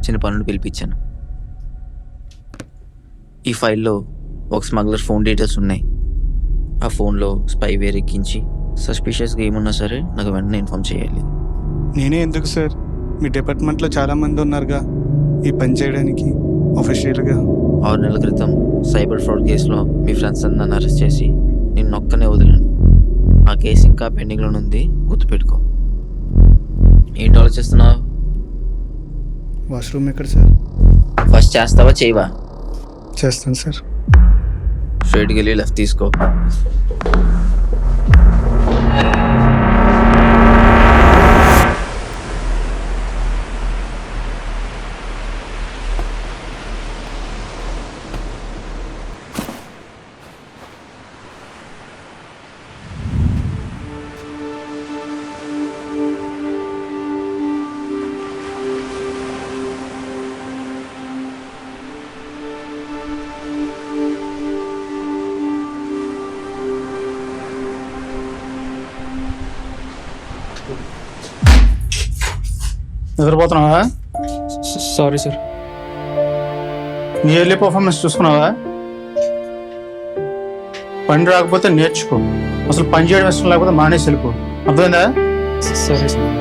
వచ్చిన పనులు పిలిపించాను. ఈ ఫైల్లో ఒక స్మగ్లర్ ఫోన్ డీటెయిల్స్ ఉన్నాయి. ఆ ఫోన్లో స్పైవేర్ ఎక్కించి సస్పిషియస్గా ఏమున్నా సరే నాకు వెంటనే ఇన్ఫామ్ చేయాలి. నేనే ఎందుకు సార్, మీ డిపార్ట్మెంట్లో చాలామంది ఉన్నారుగా ఈ పని చేయడానికి ఆఫీషియల్గా. 6 నెలల క్రితం సైబర్ ఫ్రాడ్ కేసులో మీ ఫ్రెండ్స్ అని నన్ను అరెస్ట్ చేసి నేను నొక్కనే వదిలాను. ఆ కేసు ఇంకా పెండింగ్లో ఉంది, గుర్తుపెట్టుకో. ఏంటి ఆలోచిస్తున్నావు? వాష్రూమ్ ఎక్కడ సార్? ఫస్ట్ చేస్తావా చేయవా? చేస్తాను సార్. స్ట్రైట్కి వెళ్ళి లెఫ్ట్ తీసుకో. నిద్రపోతున్నావా? Sorry sir. నీ ఎర్లీ పర్ఫార్మెన్స్ చూసుకున్నావా? పని రాకపోతే నేర్చుకో, అసలు పని చేయడం ఇష్టం లేకపోతే మానేసి వెళ్ళిపో. అర్థమైందా? సరే సార్.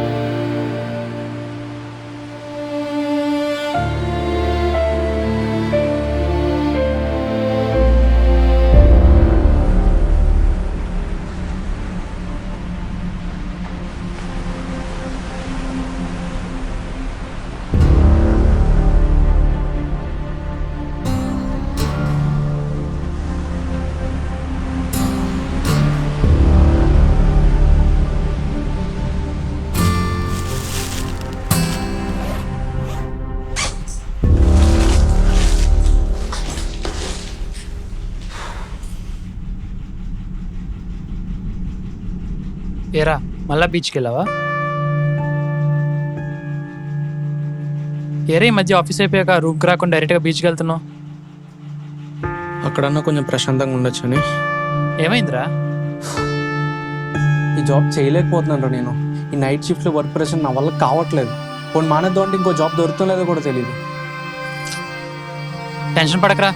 ఏరా మళ్ళా బీచ్కి వెళ్ళావా? ఏరా ఈ మధ్య ఆఫీస్ అయిపోయాక రూమ్కి రాకుండా డైరెక్ట్గా బీచ్కి వెళ్తున్నావు? అక్కడన్నా కొంచెం ప్రశాంతంగా ఉండొచ్చు అని. ఏమైందిరా? ఈ జాబ్ చేయలేకపోతున్నాను నేను. ఈ నైట్ షిఫ్ట్లో వర్క్ ప్రెషర్ నా వల్ల కావట్లేదు. కొన్ని మానేద్దాం అంటే ఇంకో జాబ్ దొరుకుతుందో కూడా తెలియదు. టెన్షన్ పడకరా,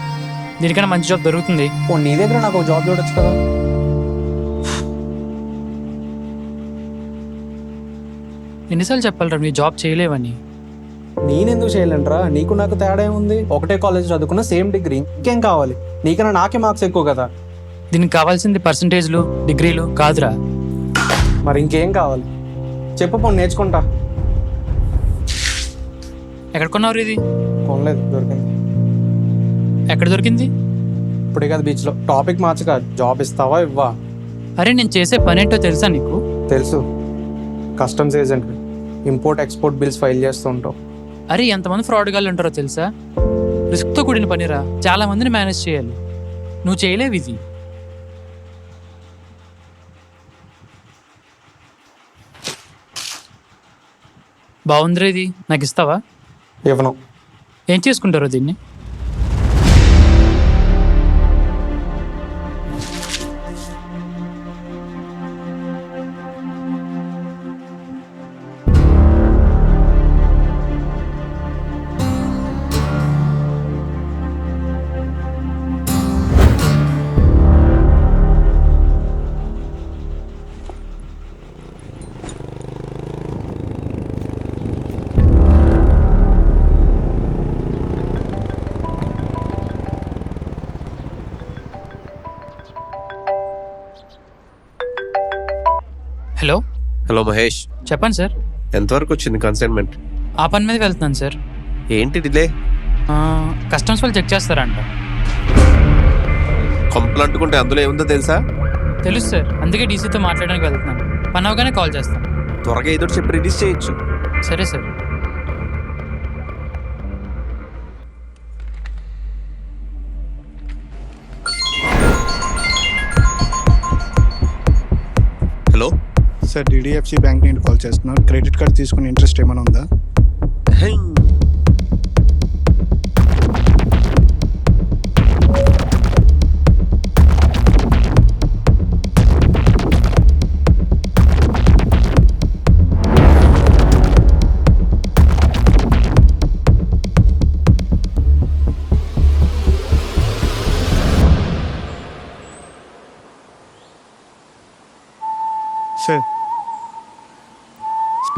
దీనికన్నా మంచి జాబ్ దొరుకుతుంది. నీ దగ్గర నాకు ఒక జాబ్ చూడొచ్చు కదా. ఎన్నిసార్లు చెప్పాలరా నీ జాబ్ చేయలేవని? నేనెందుకు చేయలేంట్రా? నీకు నాకు తేడా ఏముంది? ఒకటే కాలేజ్ చదువుకున్న, సేమ్ డిగ్రీ, ఇంకేం కావాలి? నీకన్నా నాకే మార్క్స్ ఎక్కువ కదా. దీనికి కావాల్సింది పర్సంటేజ్లు, డిగ్రీలు కాదురా. మరి ఇంకేం కావాలి చెప్పు, పోనీ నేర్చుకుంటా. ఎక్కడ కొన్నావు ఇది? కొనలేదు, దొరికింది. ఎక్కడ దొరికింది? ఇప్పుడే కదా బీచ్లో. టాపిక్ మార్చక, జాబ్ ఇస్తావా ఇవ్వా? అరే నేను చేసే పని ఏంటో తెలుసా నీకు? తెలుసు, customs agent, import export bills file చేస్తూ ఉంటావు. అరే ఎంతమంది ఫ్రాడ్ గాళ్ళు ఉంటారో తెలుసా? రిస్క్తో కూడిన పనిరా, చాలా మందిని మేనేజ్ చేయాలి. నువ్వు చేయలేవు ఇది. బాగుందిరా ఇది, నాకు ఇస్తావా? ఇవ్వను. ఏం చేసుకుంటారో దీన్ని? హలో హలో మహేష్, చెప్పండి సార్. ఎంతవరకు వచ్చింది కన్సైన్మెంట్? ఆ పని మీద వెళ్తున్నాను సార్. ఏంటి డిలే? కస్టమ్స్ వాళ్ళు చెక్ చేస్తారంట. కంప్లైంట్ అంటుకుంటే అందులో ఏముందో తెలుసా? తెలుసు సార్, అందుకే డీసీతో మాట్లాడడానికి వెళ్తున్నాను. పని అవగానే కాల్ చేస్తాను. త్వరగా ఏదో చెప్పి రిలీజ్ చేయొచ్చు. సరే సార్. హలో సార్, డిడిఎఫ్సి బ్యాంక్ నుండి కాల్ చేస్తున్నారు. క్రెడిట్ కార్డ్ తీసుకుని ఇంట్రెస్ట్ ఏమైనా ఉందా?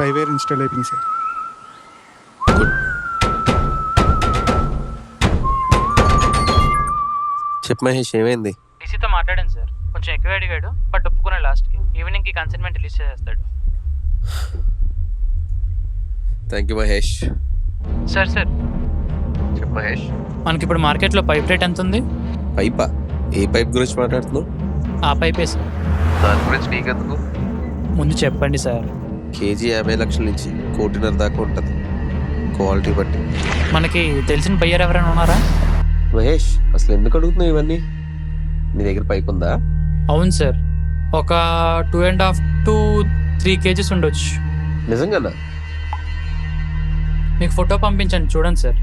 స్పైవేర్ ఇన్స్టాల్ అయిపోయింది సార్. చెప్పు మహేష్, ఏమైంది? డీసీతో మాట్లాడాను సార్, కొంచెం ఎక్కువ అడిగాడు బట్ ఒప్పుకున్నాడు. లాస్ట్కి ఈవినింగ్కి కన్సైన్మెంట్ రిలీజ్ చేసేస్తాడు. Thank you Mahesh. సార్ చెప్పు మహేష్. మనకి ఇప్పుడు మార్కెట్లో పైప్ రేట్ ఎంత ఉంది? పైపా? ఏ పైప్ గురించి మాట్లాడుతున్నావు? ఆ పైపే సార్. దాని గురించి నీకెందుకు? ముందు చెప్పండి సార్. కేజీ 50 లక్షల నుంచి 1.5 కోటి దాకా ఉంటుంది, క్వాలిటీ బట్టి. మనకి తెలిసిన బయ్యర్ ఎవరైనా ఉన్నారా? మహేష్, అసలు ఎందుకు అడుగుతున్నావు ఇవన్నీ? నీ దగ్గర పైప్ ఉందా? అవును సార్, ఒక 2.5 to 3 kgs ఉండొచ్చు. నిజంగానా? మీకు ఫోటో పంపించండి, చూడండి సార్.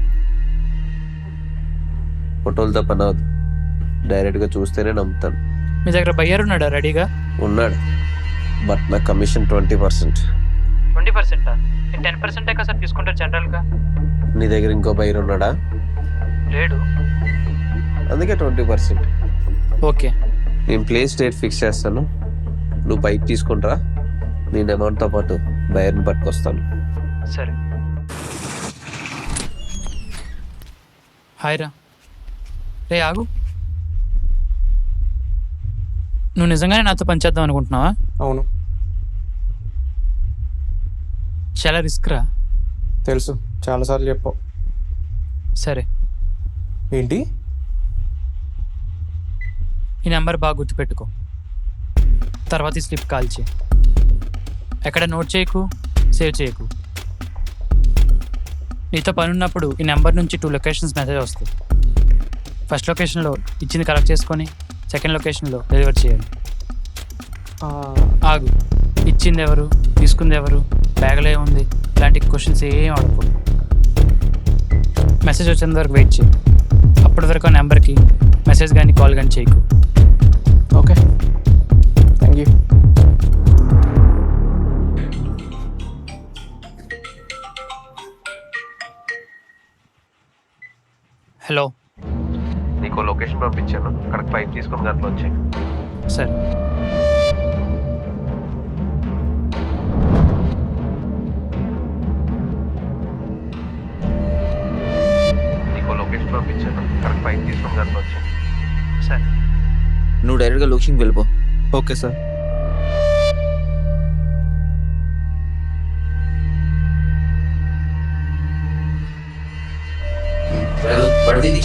ఫోటోలతో పని అవదు, డైరెక్ట్గా చూస్తేనే నమ్ముతాను. మీ దగ్గర బయ్యర్ ఉన్నాడా రెడీగా? ఉన్నాడు, బట్ నా కమిషన్ 20%. 20%? 10% కదా సార్ తీసుకుంటారు జనరల్గా. నీ దగ్గర ఇంకో బైర్ ఉన్నాడా? లేడు. అందుకే 20%. ఓకే, నేను ప్లేస్ డేట్ ఫిక్స్ చేస్తాను, నువ్వు పైప్ తీసుకుంటారా, నేను అమౌంట్తో పాటు బైర్ని పట్టుకొస్తాను. సరే. హాయ్ రా. రే ఆగు, నువ్వు నిజంగానే నాతో పనిచేద్దాం అనుకుంటున్నావా? అవును, చాలా రిస్క్ రా. తెలుసు, చాలాసార్లు చెప్పావు. సరే, ఏంటి? ఈ నెంబర్ బాగా గుర్తుపెట్టుకో, తర్వాత ఈ స్లిప్ కాల్ చేయి. ఎక్కడ నోట్ చేయకు, సేవ్ చేయకు. నీతో పని ఉన్నప్పుడు ఈ నెంబర్ నుంచి 2 లొకేషన్స్ మెసేజ్ వస్తాయి. ఫస్ట్ లొకేషన్లో ఇచ్చింది కలెక్ట్ చేసుకొని సెకండ్ లొకేషన్లో డెలివర్ చేయాలి. ఆగు, ఇచ్చింది ఎవరు, తీసుకుంది ఎవరు, బ్యాగ్లో ఏముంది, ఇలాంటి క్వశ్చన్స్ ఏం అడగకూడదు. మెసేజ్ వచ్చేంత వరకు వెయిట్ చేయి. అప్పటి వరకు ఆ నెంబర్కి మెసేజ్ కానీ కాల్ కానీ చేయకు. Okay, thank you. హలో. నీకు లొకేషన్ పంపించాను, అక్కడికి పైప్ తీసుకుని దాంట్లో వచ్చాయి. సరే. నీకు లొకేషన్ పంపించాను, అక్కడికి పైప్ తీసుకుని దాంట్లో వచ్చాయి. సరే. నువ్వు డైరెక్ట్గా లొకేషన్కి వెళ్ళిపో. Okay sir. పడింది.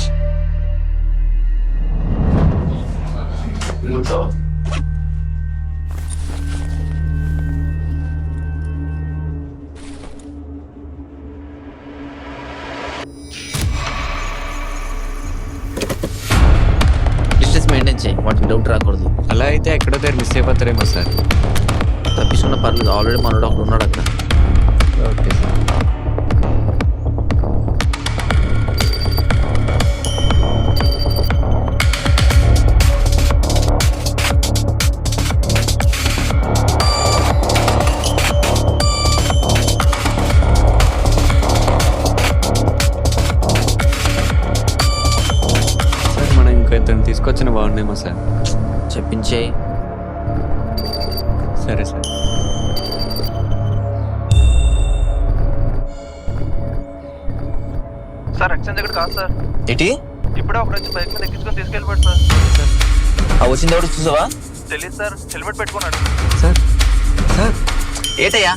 డిస్టెన్స్ మెయింటైన్ చేయి, వాటికి డౌట్ రాకూడదు. అలా అయితే ఎక్కడో దగ్గర మిస్ అయిపోతారేమో సార్. తప్పించుకున్న పర్లేదు, ఆల్రెడీ మనోడు అక్కడ ఉన్నాడు అక్కడ. Okay sir. సార్ మనం ఇంకో ఇద్దరిని తీసుకొచ్చిన బాగుండేమో సార్. చెప్పించేయి. సరే సార్. సార్ ఎక్స్చేంజ్ ఇక్కడ కాదు సార్. ఏంటి? ఇప్పుడే ఒక రోజు బైక్ మీద ఎక్కించుకొని తీసుకెళ్ళిపోయాడు సార్. ఆ వచ్చింది ఎవరు చూసావా? తెలియదు సార్, హెల్మెట్ పెట్టుకున్నాడు. సార్ సార్ ఏటయ్యా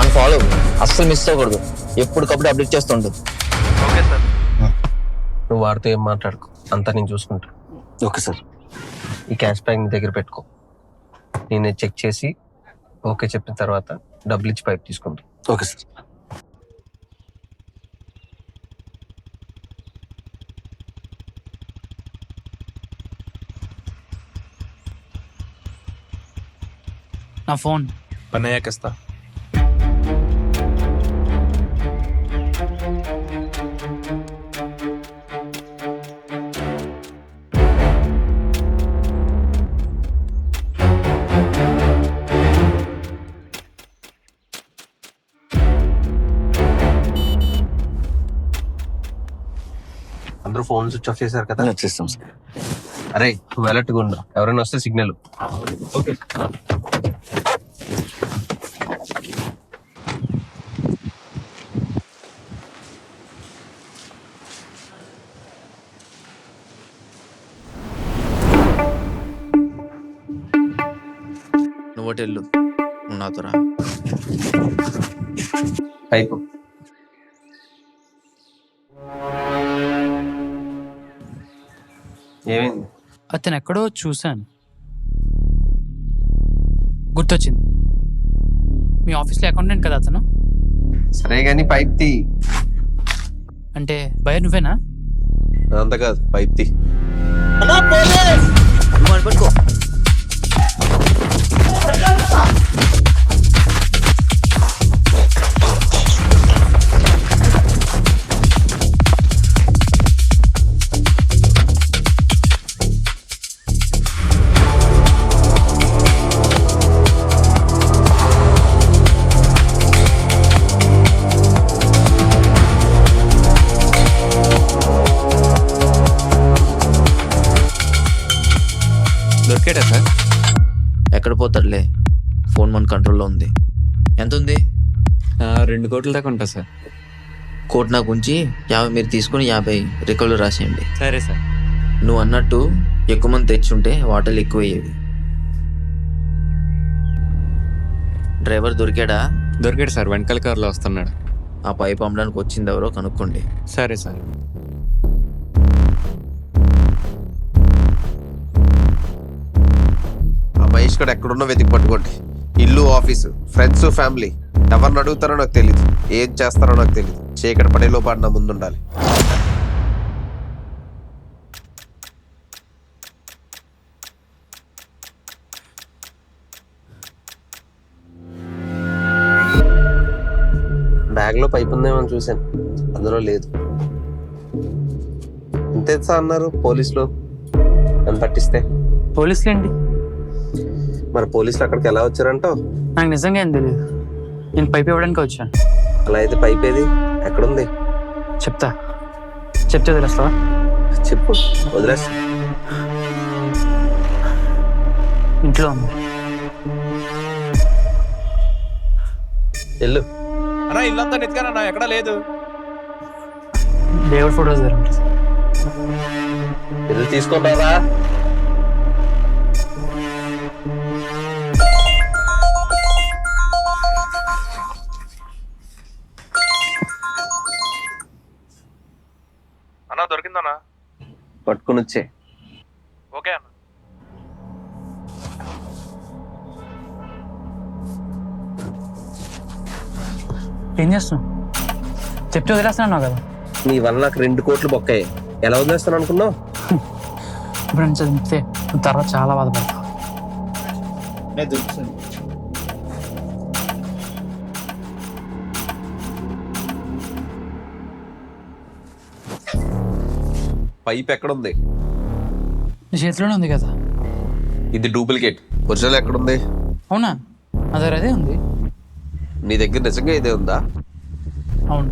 అని ఫాలో అస్సలు మిస్ అవ్వకూడదు, ఎప్పటికప్పుడు అప్డేట్ చేస్తుండదు. Okay sir. నువ్వు వాడితో ఏం మాట్లాడుకో, అంతా నేను చూసుకుంటా. Okay sir. ఈ క్యాష్ బ్యాగ్ నీ దగ్గర పెట్టుకో, నేను చెక్ చేసి ఓకే చెప్పిన తర్వాత డబ్బులు ఇచ్చి పైప్ తీసుకుంటాం. Okay sir. నా ఫోన్ పని అయ్యాకేస్తా. అందరూ ఫోన్ స్విచ్ ఆఫ్ చేశారు కదా? చేస్తాం సార్. అరే నువ్వు అలర్ట్గా ఉండు, ఎవరైనా వస్తే సిగ్నల్. ఓకే. ఒకటి వెళ్ళు నువ్వు నాతో రా. పైపు ఏమైంది? అతను ఎక్కడో చూశాను, గుర్తొచ్చింది. మీ ఆఫీస్లో అకౌంటెంట్ కదా అతను? సరే కానీ పైప్ తీ. అంటే భయ నువ్వేనా? అంత కాదు, పైప్ తీ. నువ్వు అని పట్టుకో. దొరికాడా సార్? ఎక్కడ పోతాడులే, ఫోన్ మన కంట్రోల్లో ఉంది. ఎంత ఉంది? 2 కోట్ల దాకా ఉంటా సార్. కోట్ నాకు ఉంచి 50 మీరు తీసుకుని 50 రికవరీ రాసేయండి. సరే సార్. నువ్వు అన్నట్టు ఎక్కువ మంది తెచ్చుంటే వాటర్లు ఎక్కువ అయ్యేవి. డ్రైవర్ దొరికాడా? దొరికాడు సార్, వెనకాల కార్లో వస్తున్నాడు. ఆ పైప్ అమ్మడానికి వచ్చింది ఎవరో కనుక్కోండి. సరే సార్. ఆ మహేష్ గడు ఎక్కడున్నా వెతికి పట్టుకోండి. ఇల్లు, ఆఫీసు, ఫ్రెండ్స్, ఫ్యామిలీ ఎవరిని అడుగుతారో నాకు తెలియదు, ఏం చేస్తారో నాకు తెలియదు. చీకటి పడేలో పాడిన ముందుండాలి. బ్యాగ్లో పైప్ ఉందేమో అని చూశాను, అందులో లేదు. ఎంత సార్ అన్నారు పోలీసులు నన్ను పట్టిస్తే? పోలీసులు ఏంటి? మరి పోలీసులు అక్కడికి ఎలా వచ్చారంటావు? నాకు నిజంగా ఏం తెలియదు. నేను పైపు ఇవ్వడానికి వచ్చాను. అలా అయితే పైప్ ఏది, ఎక్కడుంది? చెప్తే తెలుస్తావా? చెప్పు, వదిలేస్తా. ఇంట్లో ఉంది. వెళ్ళు. అన్నా ఇల్లంతా నెత్తికానన్నా, ఎక్కడా లేదు. దేవుడి ఫోటోస్ దగ్గర ఉంటుంది. వెళ్ళు, తీసుకుంటారా? అన్నా దొరికిందన్నా. పట్టుకుని వచ్చే. ఓకే అన్న. ఏం చేస్తున్నావు? చెప్తే వదిలేస్తున్నావు కదా. నీ వల్ల నాకు 2 కోట్లు బొక్కాయి. ఎలా వదిలేస్తాను అనుకున్నావు? ఇప్పుడు నేను చదివితే నువ్వు తర్వాత చాలా బాధపడతావు. పైప్ ఎక్కడుంది? నీ చేతిలోనే ఉంది కదా. ఇది డూప్లికేట్, ఒరిజినల్ ఎక్కడుంది? అవునా? నా దగ్గర అదే ఉంది. నీ దగ్గర నిజంగా ఇదే ఉందా? అవును.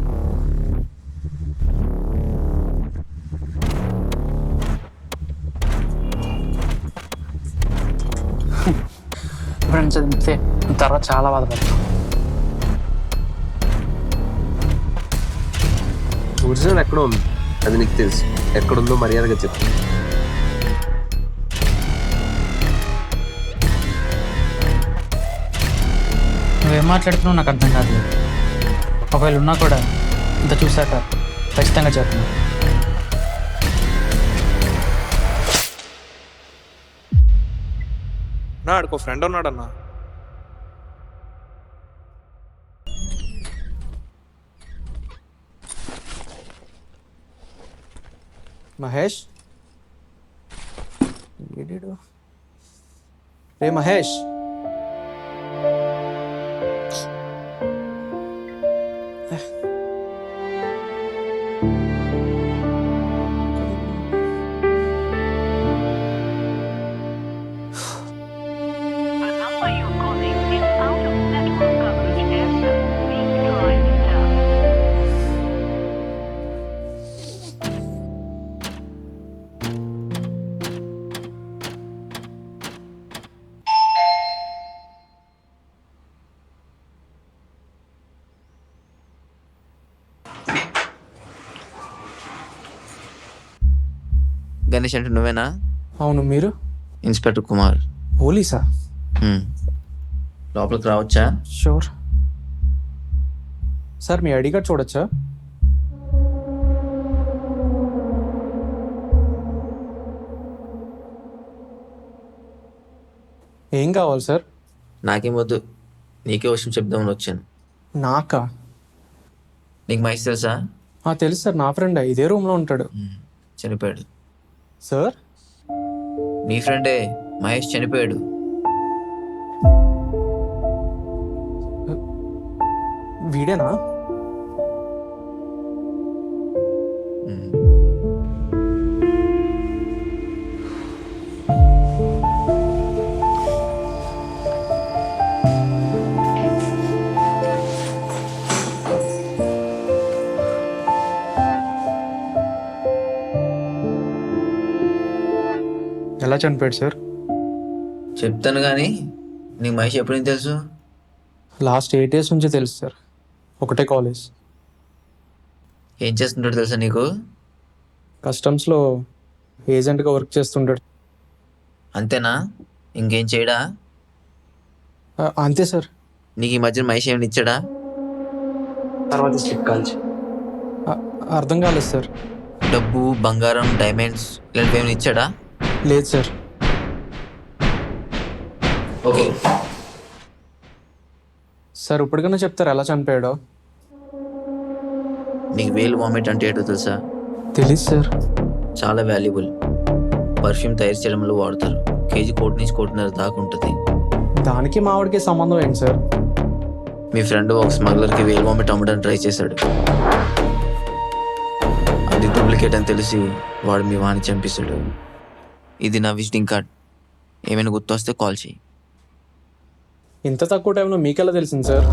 ఇప్పుడు నేను చదివితే నువ్వు తర్వాత చాలా బాధపడతావు. ఒరిజినల్ ఎక్కడో ఉంది, అది నీకు తెలుసు. ఎక్కడుందో మర్యాదగా చెప్పు. నువ్వేం మాట్లాడుతున్నావు నాకు అర్థం కావట్లేదు. ఒకవేళ ఉన్నా కూడా ఇంత చూశాక ఖచ్చితంగా చెప్తున్నా. నా ఆడుకో ఫ్రెండ్ ఉన్నాడన్నా. మహేష్, రే మహేష్, గణేష్ అంటే నువ్వేనా? అవును, మీరు? ఇన్స్పెక్టర్ కుమార్. పోలీసా? లోపలికి రావచ్చా? షూర్. సార్ మీ ఐడి కార్డ్ చూడొచ్చా? ఏం కావాలి సార్? నాకేం వద్దు, నీకే విషయం చెప్దామని వచ్చాను. నాకా? నీకు మహేష్ తెలుసా? తెలుసు సార్, నా ఫ్రెండ్ ఇదే రూమ్లో ఉంటాడు. చనిపోయాడు. సార్ నీ ఫ్రెండే మహేష్ చనిపోయాడు. వీడేనా? మ్మ్. ఎలా చనిపోయాడు సార్? చెప్తాను కానీ నీకు మహేష్ ఎప్పుడు నుంచి తెలుసు? లాస్ట్ 8 years నుంచి తెలుసు సార్, ఒకటే కాలేజ్. ఏం చేస్తుంటాడు తెలుసా నీకు? కస్టమ్స్లో ఏజెంట్గా వర్క్ చేస్తుంటాడు. అంతేనా? ఇంకేం చేయడా? అంతే సార్. నీకు ఈ మధ్యన మహేష్ ఏమైనా ఇచ్చాడా? తర్వాత స్లిప్ కాల్చి. అర్థం కాలేదు సార్. డబ్బు, బంగారం, డైమండ్స్ ఇలాంటివి ఏమైనా ఇచ్చాడా? లేదు సార్. ఓకే. సార్ ఇప్పటికైనా చెప్తారు ఎలా చనిపోయాడో? నీకు వేలు వామిట్ అంటే ఏంటో తెలుసా? తెలీదు సార్. చాలా వాల్యుబుల్. పర్ఫ్యూమ్ తయారు చేయడంలో వాడతారు. కేజీ 1 నుంచి 1.5 దాకా ఉంటుంది. దానికి మావాడికి సంబంధం ఏంటి సార్? మీ ఫ్రెండ్ ఒక స్మగ్లర్కి వేలు వామిట్ అమ్మడానికి ట్రై చేశాడు. అది డూప్లికేట్ అని తెలిసి వాడు మీ వాణ్ణి చంపేశాడు. ఇది నా విజిటింగ్ కార్డ్. ఏమైనా గుర్తొస్తే కాల్ చేయి. ఇంత తక్కువ టైంలో మీకెలా తెలిసింది సార్?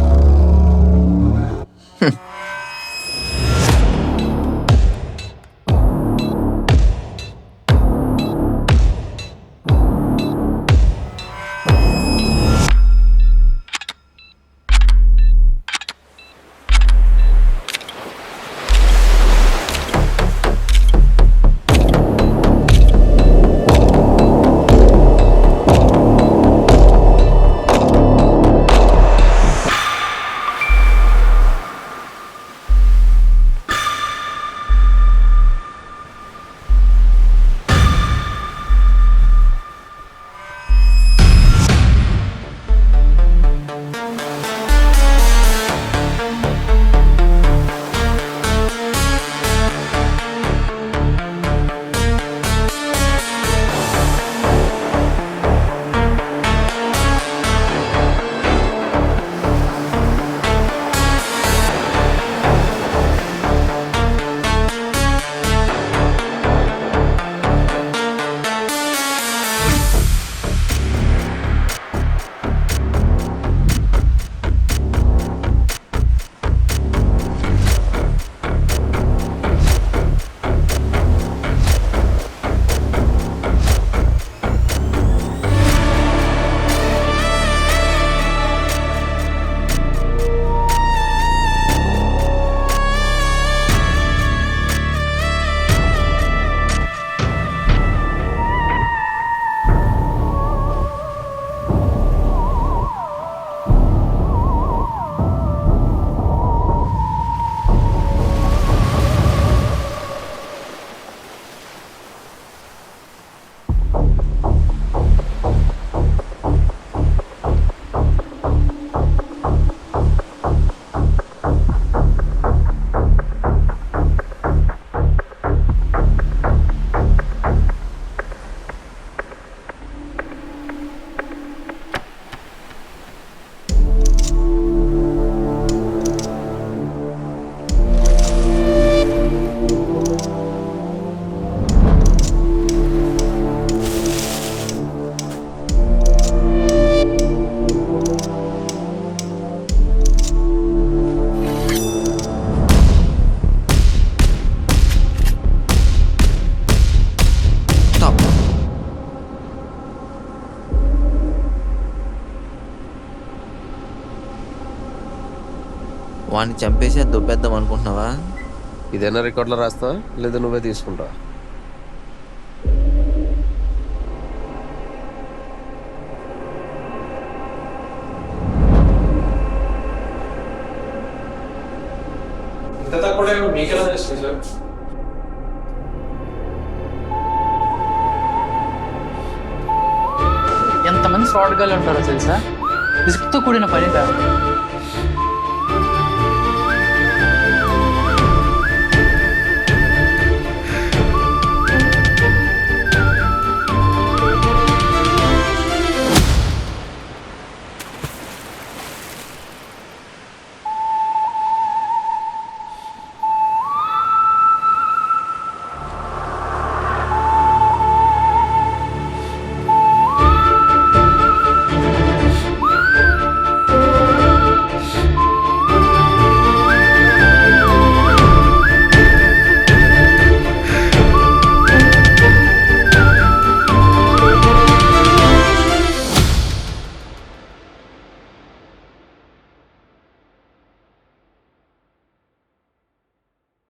వాడిని చంపేసి అది దొబ్బేద్దాం అనుకుంటున్నావా? ఇదేనా రికార్డులో రాస్తావా లేదా నువ్వే తీసుకుంటావా? తక్కువ మీకెలా తెలుస్తుంది సార్? ఎంతమంది ఫ్రాడ్ గాలు ఉంటారో తెలుసా? రిస్క్తో కూడిన పని